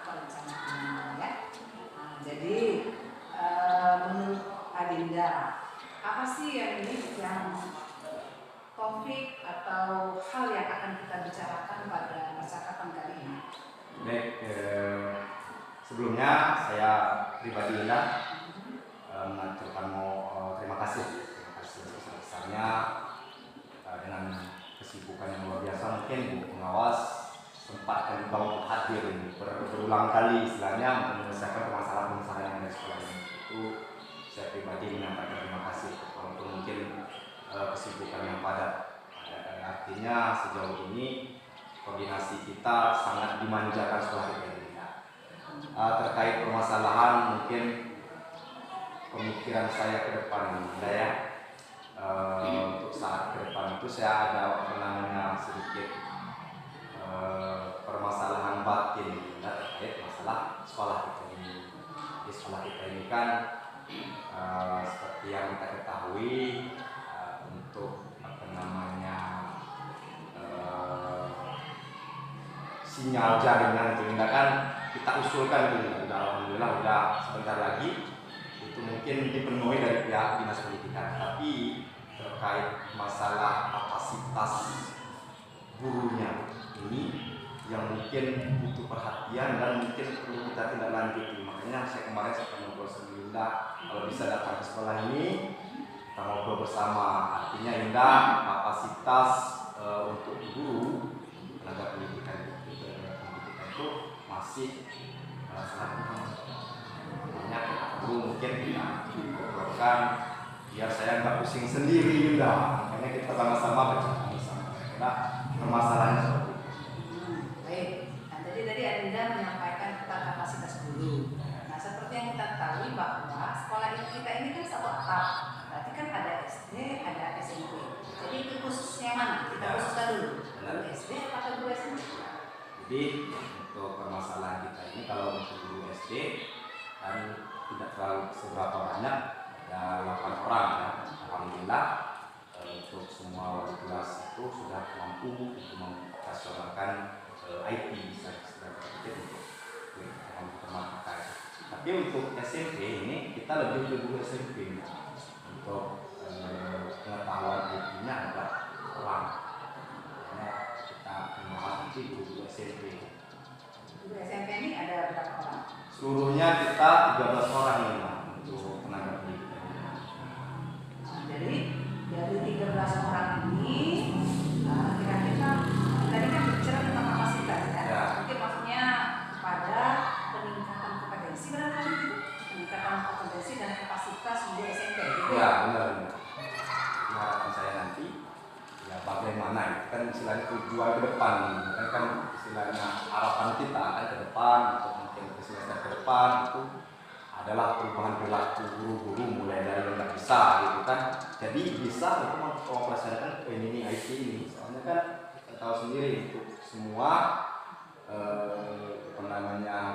perencanaan ya. Nah, jadi menurut Adinda, apa sih yang topik atau hal yang akan kita bicarakan pada percakapan kali ini? Baik, sebelumnya saya pribadi mengaturkan terima kasih sebesar-besarnya dengan kesibukan yang luar biasa. Mungkin Bu Pengawas sempat kali untuk hadir berulang kali istilahnya untuk menyelesaikan permasalahan yang ada di sekolah ini. Itu saya pribadi menyampaikan terima kasih walaupun mungkin kesibukan yang padat. Artinya sejauh ini koordinasi kita sangat dimanjakan setelah kita ini. Terkait permasalahan mungkin pemikiran saya ke depan untuk saat ke depan itu saya ada sedikit permasalahan batin terkait masalah sekolah kita ini. Di sekolah kita ini kan seperti yang kita ketahui untuk sinyal jaringan itu kan kita usulkan itu alhamdulillah udah sebentar lagi itu mungkin dipenuhi dari pihak dinas pendidikan. Tapi terkait masalah kapasitas gurunya ini yang mungkin butuh perhatian dan mungkin perlu kita tindak lanjuti. Makanya saya kemarin sempat ngobrol sama kalau bisa datang ke sekolah ini kita ngobrol bersama. Artinya Indah kapasitas untuk guru tenaga pendidikan itu masih sangat banyak. Perlu mungkin kita ngobrolkan biar saya nggak pusing sendiri Indah. Makanya kita sama-sama bercakap bersama. Nah, permasalahannya seperti itu. Baik, nah, tadi Adinda menyampaikan tentang kapasitas guru. Nah, seperti yang kita ketahui bahwa sekolah kita ini kan satu atap. Berarti kan ada SD, ada SMP. Jadi itu khususnya mana? Kita khususkan dulu. Guru SD atau guru SMP? Jadi untuk permasalahan kita ini kalau untuk guru SD kan tidak terlalu seberapa banyak, ada 8 orang ya. Alhamdulillah untuk semua wali kelas itu sudah mampu untuk mengoperasionalkan IT untuk informatika. Tapi untuk SMP ini kita lebih ke guru SMP untuk pengetahuan IT-nya agak kurang. Karena kita membahas nanti guru SMP. Guru SMP ini ada berapa orang? Seluruhnya kita 13 orang ini untuk tenaga pendidikan. Jadi dari 13 orang ini kira-kira tadi kan bicara tentang kapasitas ya. Mungkin maksudnya pada peningkatan kompetensi barangkali itu, peningkatan kompetensi dan kapasitas guru SMP gitu. Ya benar. Harapan saya nanti ya bagaimana itu kan istilahnya tujuan ke depan kan istilahnya harapan kita kan ke depan untuk mungkin kesulitan ke depan itu adalah perubahan perilaku guru-guru mulai dari yang nggak bisa gitu kan jadi bisa itu mengoperasikan ini IT ini. Soalnya kan kita tahu sendiri untuk semua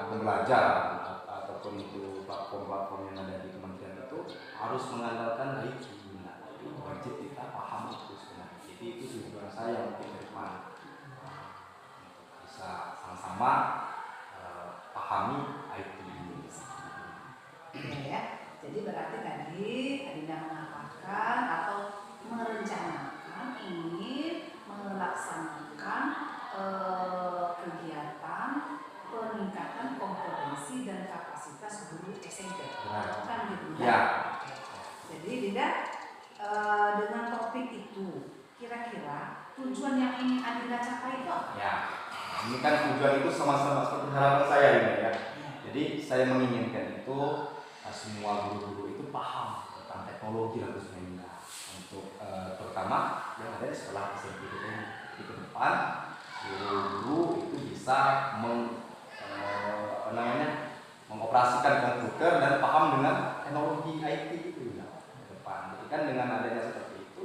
pembelajaran ataupun itu platform-platform yang ada di kementerian itu harus mengandalkan IT. Itu wajib kita paham itu sebenarnya. Jadi itu tujuan saya mungkin ke depan bisa sama-sama pahami IT ini. Ya, jadi berarti tadi Adinda mengatakan atau merencanakan ingin melaksanakan kegiatan peningkatan kompetensi dan kapasitas guru SMP. Kan gitu ya. Jadi Dinda dengan topik itu kira-kira tujuan yang ingin Adinda capai itu apa? Ya, ini kan tujuan itu sama-sama seperti harapan saya ini ya. Jadi saya menginginkan itu semua guru-guru itu paham tentang teknologi khususnya untuk terutama yang ada di sekolah SMP ini. Di ke depan guru-guru itu bisa mengoperasikan komputer dan paham dengan teknologi IT itu ya, ke depan. Jadi kan dengan adanya seperti itu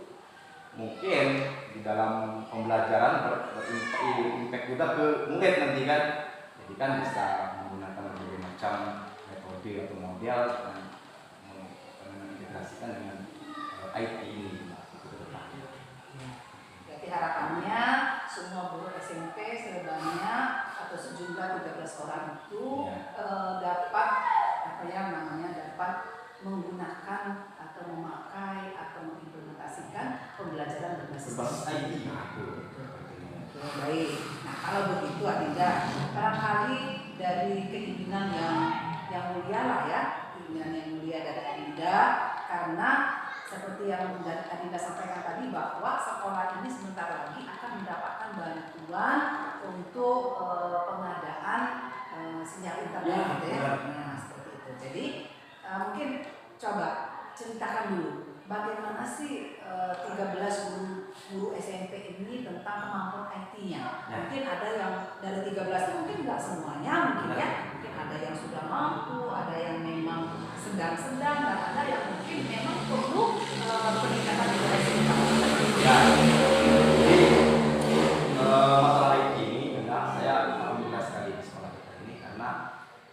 mungkin di dalam pembelajaran berimpact juga ke murid nanti kan. Jadi kan bisa menggunakan berbagai macam metode atau model dan mengintegrasikan dengan IT ini ke depan. Jadi harapannya semua guru SMP sebanyak atau sejumlah 13 orang itu dapat dapat menggunakan atau memakai atau mengimplementasikan pembelajaran berbasis IT. Baik. Nah, kalau begitu Adinda, barangkali dari keinginan yang mulia lah ya, keinginan yang mulia dari Adinda, karena seperti yang Adinda sampaikan tadi bahwa sekolah ini sebentar lagi akan mendapatkan bantuan untuk pengadaan sinyal internet gitu ya. Nah, seperti itu. Jadi mungkin coba ceritakan dulu bagaimana sih 13 guru SMP ini tentang kemampuan IT-nya. Mungkin ada yang dari 13 itu mungkin nggak semuanya mungkin ya. Mungkin ada yang sudah mampu, ada yang memang sedang-sedang, dan ada yang mungkin memang perlu peningkatan generasi. Ya, jadi masalah IT ini benar saya alhamdulillah sekali di sekolah kita ini karena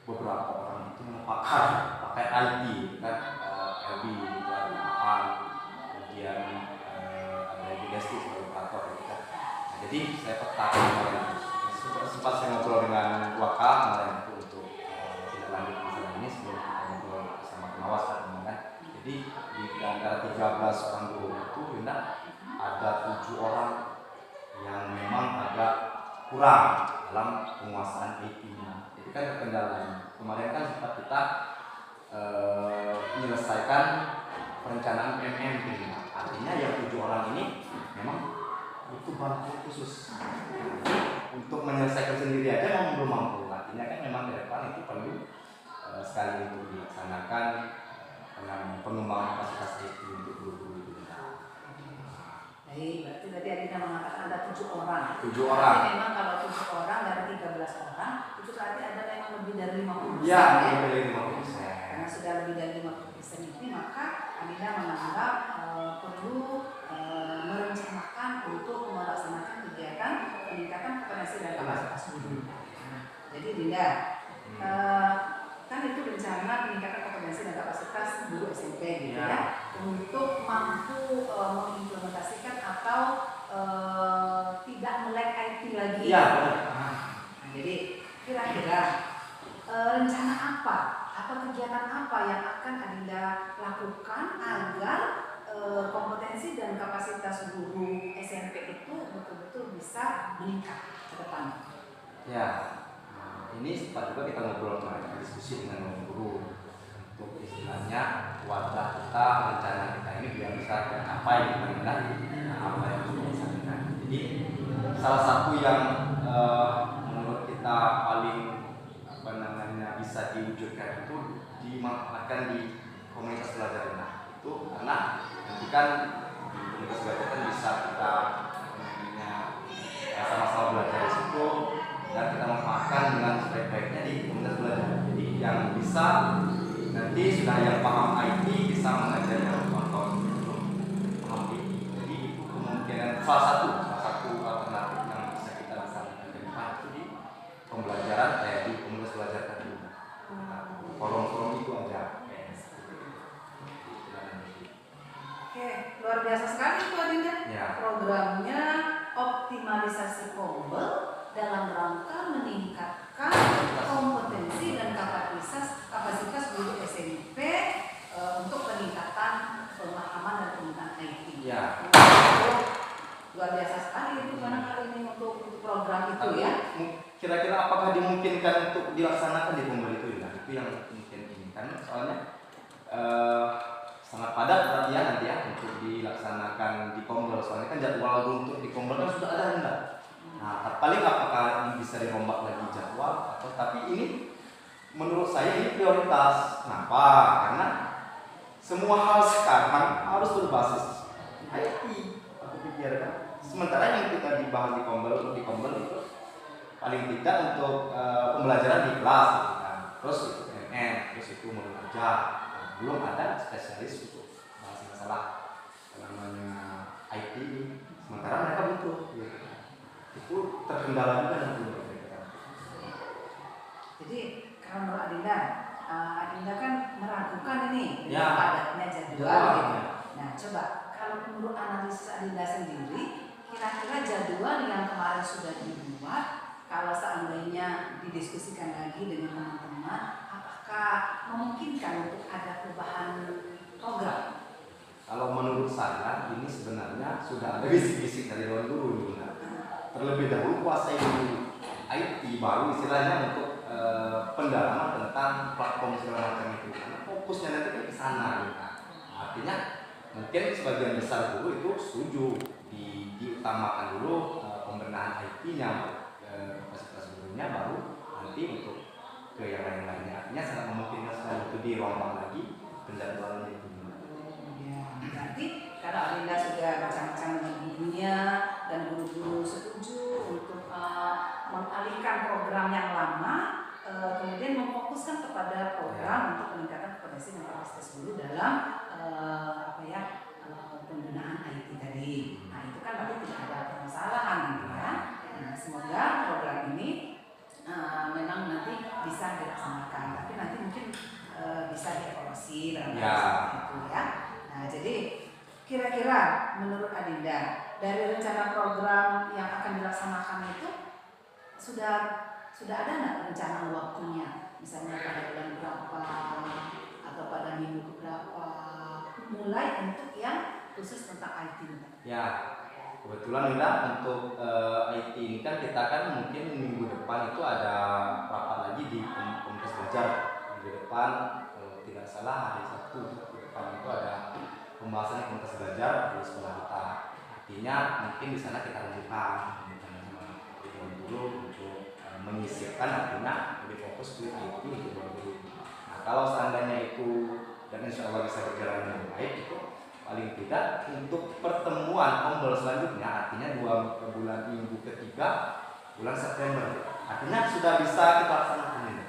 beberapa orang itu pakai IT kan, LB gitu, ada AAN, kemudian ada Bidesti sebagai operator gitu kan. Nah, jadi saya petakan kemarin, sempat saya ngobrol dengan Waka kemarin itu untuk tidak lanjut masalah ini sebelum kita ngobrol sama pengawas kan. Jadi di antara 13 orang guru itu benar ada 7 orang yang memang agak kurang dalam penguasaan IT-nya. Jadi kan kendalanya. Kemarin kan sempat kita menyelesaikan perencanaan PMM ini. Artinya yang 7 orang ini memang butuh bantuan khusus. Untuk menyelesaikan sendiri aja memang belum mampu. Artinya kan memang ke depan itu perlu sekali untuk dilaksanakan pengembangan kapasitas IT untuk guru-guru itu. Baik, berarti tadi Adinda mengatakan ada 7 orang. 7 orang. Tapi memang kalau 7 orang dari 13 orang itu berarti ada memang lebih dari 50%. Ya, lebih dari 50%. Karena sudah lebih dari 50% ini, maka Adinda menganggap perlu merencanakan untuk melaksanakan kegiatan peningkatan kompetensi dan kapasitas guru. Jadi Dinda, kan itu rencana peningkatan kompetensi dan kapasitas guru SMP gitu ya, untuk mampu mengimplementasikan atau tidak melek IT lagi. Ya. Nah, jadi kira-kira rencana apa kegiatan apa yang akan Adinda lakukan agar kompetensi dan kapasitas guru SMP itu betul-betul bisa meningkat ke depan? Ya. Ini sempat juga kita ngobrol kemarin, diskusi dengan guru untuk istilahnya wadah kita, rencana kita ini biar bisa tercapai dengan apa yang sudah disampaikan. Jadi salah satu yang menurut kita paling bisa diwujudkan itu akan di komunitas belajar itu, karena nanti kan di komunitas belajar kan bisa kita sama-sama belajar di situ dan kita memanfaatkan dengan sebaik-baiknya di komunitas belajar. Jadi yang bisa nanti sudah yang paham IT bisa mengajar yang nonton paham IT. Jadi itu kemungkinan salah satu alternatif yang bisa kita laksanakan ke depan itu di pembelajaran di komunitas belajar tadi. Forum-forum itu aja. Oke, luar biasa sekali itu Adinda. Ya. Programnya optimalisasi Kombel dalam rangka meningkatkan kompetensi dan kapasitas guru SMP untuk peningkatan pemahaman dan penggunaan IT. Ya. Luar biasa sekali itu karena kali ini untuk program itu ya. Kira-kira apakah dimungkinkan untuk dilaksanakan di Kombel itu ya? Itu yang mungkin ini kan soalnya sangat padat berarti ya nanti ya untuk dilaksanakan di Kombel, soalnya kan jadwal untuk di Kombel kan sudah ada enggak? Nah, paling apakah ini bisa dirombak lagi jadwal atau tapi ini menurut saya ini prioritas. Kenapa? Karena semua hal sekarang harus berbasis IT. Aku pikir kan. Sementara yang kita dibahas di Kombel itu paling tidak untuk pembelajaran di kelas gitu kan. Terus itu PMN, terus itu menurut kerja. Belum ada spesialis untuk masalah namanya IT. Sementara mereka butuh gitu. Itu terkendala juga nanti mereka. Jadi kalau menurut Adinda, Adinda kan meragukan ini ya, padatnya jadwal gitu. Nah, coba kalau menurut analisis Adinda sendiri, kira-kira jadwal yang kemarin sudah dibuat, kalau seandainya didiskusikan lagi dengan teman-teman, apakah memungkinkan untuk ada perubahan program? Kalau menurut saya ini sebenarnya sudah ada bisik-bisik dari Dewan Guru. Terlebih dahulu kuasai dulu IT baru istilahnya untuk pendalaman tentang platform segala macam itu. Karena fokusnya nanti kan ke sana. Artinya mungkin sebagian besar guru itu setuju diutamakan dulu pembenahan IT-nya, fasilitas gurunya, baru nanti untuk ke yang lain-lainnya. Artinya sangat memungkinkan sekali itu dirombak lagi penjadwalannya itu. Berarti karena Adinda sudah bincang-bincang dengan gurunya dan guru-guru setuju untuk mengalihkan program yang lama, kemudian memfokuskan kepada program untuk peningkatan kompetensi dan kapasitas guru dalam penggunaan IT tadi. Nah itu kan berarti tidak ada permasalahan gitu ya. Nah, semoga program ini memang nanti bisa dilaksanakan, tapi nanti mungkin bisa dievaluasi dalam seperti itu ya. Nah, jadi kira-kira menurut Adinda dari rencana program yang akan dilaksanakan itu sudah ada nggak rencana waktunya? Misalnya pada bulan berapa atau pada minggu berapa? Mulai untuk yang khusus tentang IT. Ya, kebetulan untuk IT ini kan kita kan mungkin minggu depan itu ada rapat lagi di Komunitas Belajar. Minggu depan kalau tidak salah hari Sabtu depan itu ada pembahasan Komunitas Belajar di sekolah kita. Artinya mungkin di sana kita renungkan dulu untuk menyisirkan, artinya lebih fokus ke IT itu dulu. Nah kalau seandainya itu dan insya Allah bisa berjalan dengan baik, itu paling tidak untuk pertemuan ombel selanjutnya, artinya 2 bulan minggu ketiga bulan September, artinya sudah bisa kita laksanakan ini.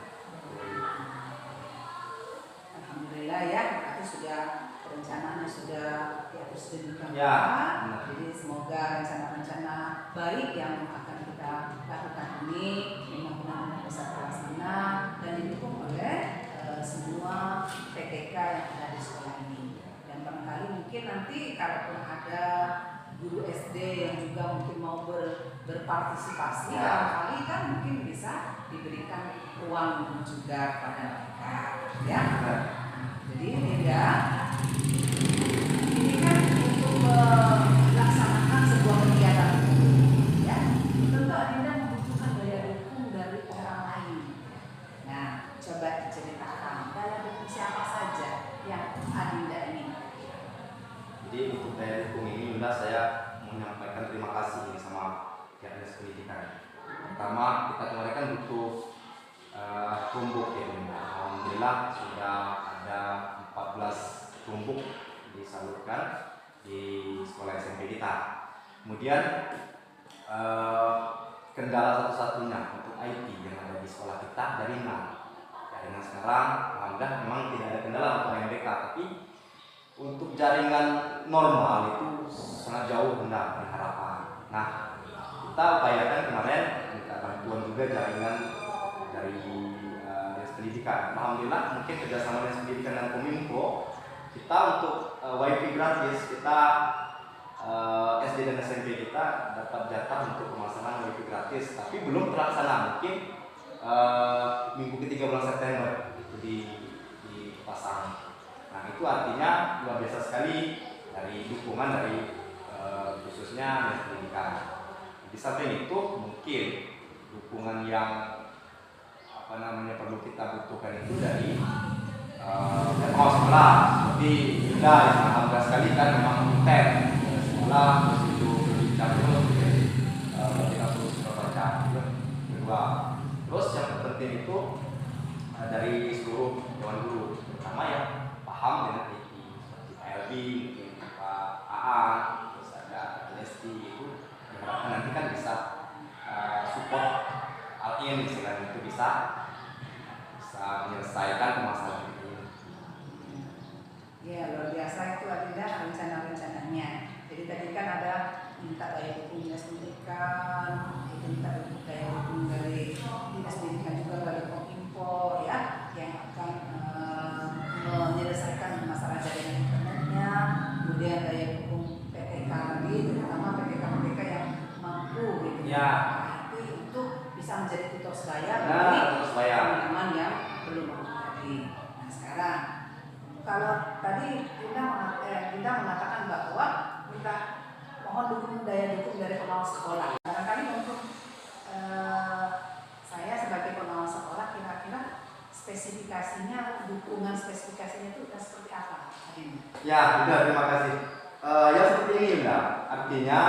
Alhamdulillah ya, berarti sudah perencanaannya sudah diatur sedemikian rupa. Ya, jadi semoga rencana-rencana baik yang akan kita lakukan ini memang benar-benar bisa terlaksana dan didukung oleh semua PTK yang ada di sekolah ini. Dan barangkali mungkin nanti kalaupun ada guru SD yang juga mungkin mau berpartisipasi, barangkali kan mungkin bisa diberikan ruang juga kepada mereka ya. Jadi Linda, ini kan untuk melaksanakan sebuah kegiatan ya, tentu Adinda membutuhkan daya dukung dari orang lain. Nah, coba diceritakan daya dukung siapa saja yang Adinda ini. Jadi untuk daya dukung ini, Bunda, saya menyampaikan terima kasih sama pihak Dinas Pendidikan. Pertama, kita kemarin kan butuh Chromebook ya, Bunda. Alhamdulillah sudah ada 14 Chromebook disalurkan di sekolah SMP kita. Kemudian kendala satu-satunya untuk IT yang ada di sekolah kita jaringan. Jaringan sekarang alhamdulillah memang tidak ada kendala untuk MBK, tapi untuk jaringan normal itu sangat jauh rendah dari harapan. Nah, kita upayakan kemarin minta bantuan juga jaringan dari Dinas Pendidikan. Alhamdulillah mungkin kerjasama Dinas Pendidikan dan Kominfo, kita untuk WiFi gratis, kita SD dan SMP kita dapat jatah untuk pemasangan WiFi gratis, tapi belum terlaksana. Mungkin minggu ketiga bulan September itu dipasang. Nah itu artinya luar biasa sekali dari dukungan dari khususnya Dinas Pendidikan. Di samping itu mungkin dukungan yang perlu kita butuhkan itu dari pengawas sekolah, seperti Yuda yang alhamdulillah sekali kan memang konten sekolah terus itu berbicara terus kita terus membaca kedua. Terus yang terpenting itu dari seluruh dewan guru, terutama yang paham dengan IT seperti Pak Elvi, mungkin Pak Aan, terus ada Lesti, itu diharapkan nanti kan bisa support hal ini, selain itu bisa menyelesaikan permasalahan itu. Ya luar biasa itu Adinda rencana-rencananya. Jadi tadi kan ada minta daya dukung Dinas Pendidikan, itu minta daya dukung dari Dinas Pendidikan juga dari Kominfo ya, yang akan menyelesaikan masalah jaringan internetnya. Kemudian daya dukung PTK lagi, terutama PTK-PTK yang spesifikasinya, dukungan spesifikasinya itu seperti apa? Ya, Bunda, terima kasih. Yang seperti ini, Bunda. Artinya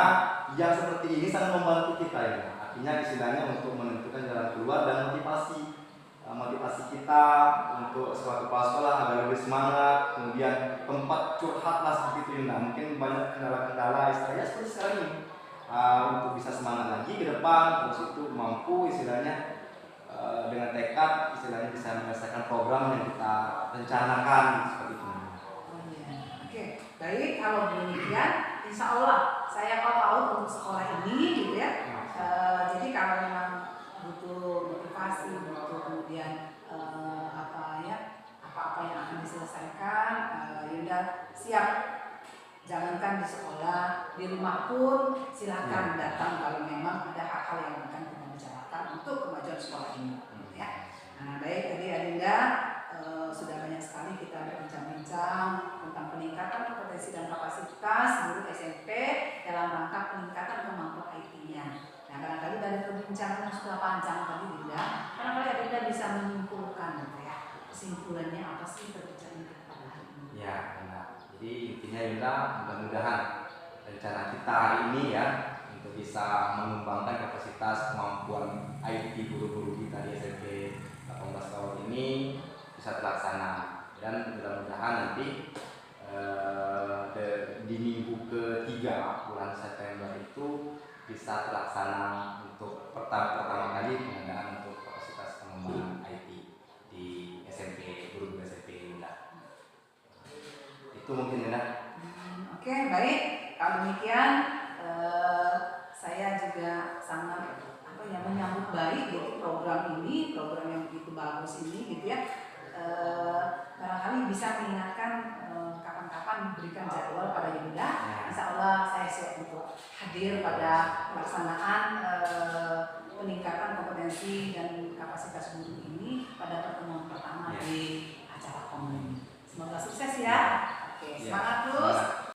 yang seperti ini sangat membantu kita ya. Artinya istilahnya untuk menentukan jalan keluar dan motivasi kita untuk suatu kepala sekolah agar lebih semangat. Kemudian tempat curhat lah seperti itu, Bunda. Mungkin banyak kendala-kendala istilahnya seperti sekarang ini. Untuk bisa semangat lagi ke depan, terus itu mampu istilahnya dengan tekad istilahnya bisa menyelesaikan program yang kita rencanakan seperti itu. Oke, baik, kalau demikian insya Allah saya tahu untuk sekolah ini gitu ya. Jadi kalau memang butuh motivasi, butuh kemudian apa-apa yang akan diselesaikan, Yunda siap. Jangankan di sekolah, di rumah pun silakan datang kalau memang ada hal-hal yang akan kita bicarakan untuk kemajuan sekolah ini. Ya. Nah, baik, tadi Adinda sudah banyak sekali kita berbincang-bincang tentang peningkatan kompetensi dan kapasitas guru SMP dalam rangka peningkatan kemampuan IT-nya. Nah, barangkali dari perbincangan yang sudah panjang tadi Dinda, barangkali Adinda bisa menyimpulkan gitu ya, kesimpulannya apa sih perbincangan kita pada hari ini? Ya, benar. Jadi intinya Yunda, mudah-mudahan rencana kita hari ini ya untuk bisa mengembangkan kapasitas kemampuan IT guru-guru kita di SMP 18 tahun ini bisa terlaksana, dan mudah-mudahan nanti di minggu ketiga bulan September itu bisa terlaksana untuk pertama kali pengadaan untuk kapasitas pengembangan IT di SMP, guru SMP Yunda. Itu mungkin ya. Oke, baik. Kalau demikian saya juga sangat menyambut baik gitu program yang begitu bagus ini gitu ya. Barangkali bisa mengingatkan kapan-kapan berikan jadwal pada Yunda. Insya Allah saya siap untuk hadir pada pelaksanaan peningkatan kompetensi dan kapasitas guru ini pada pertemuan pertama di acara komunitas. Semoga sukses ya. Oke, semangat terus.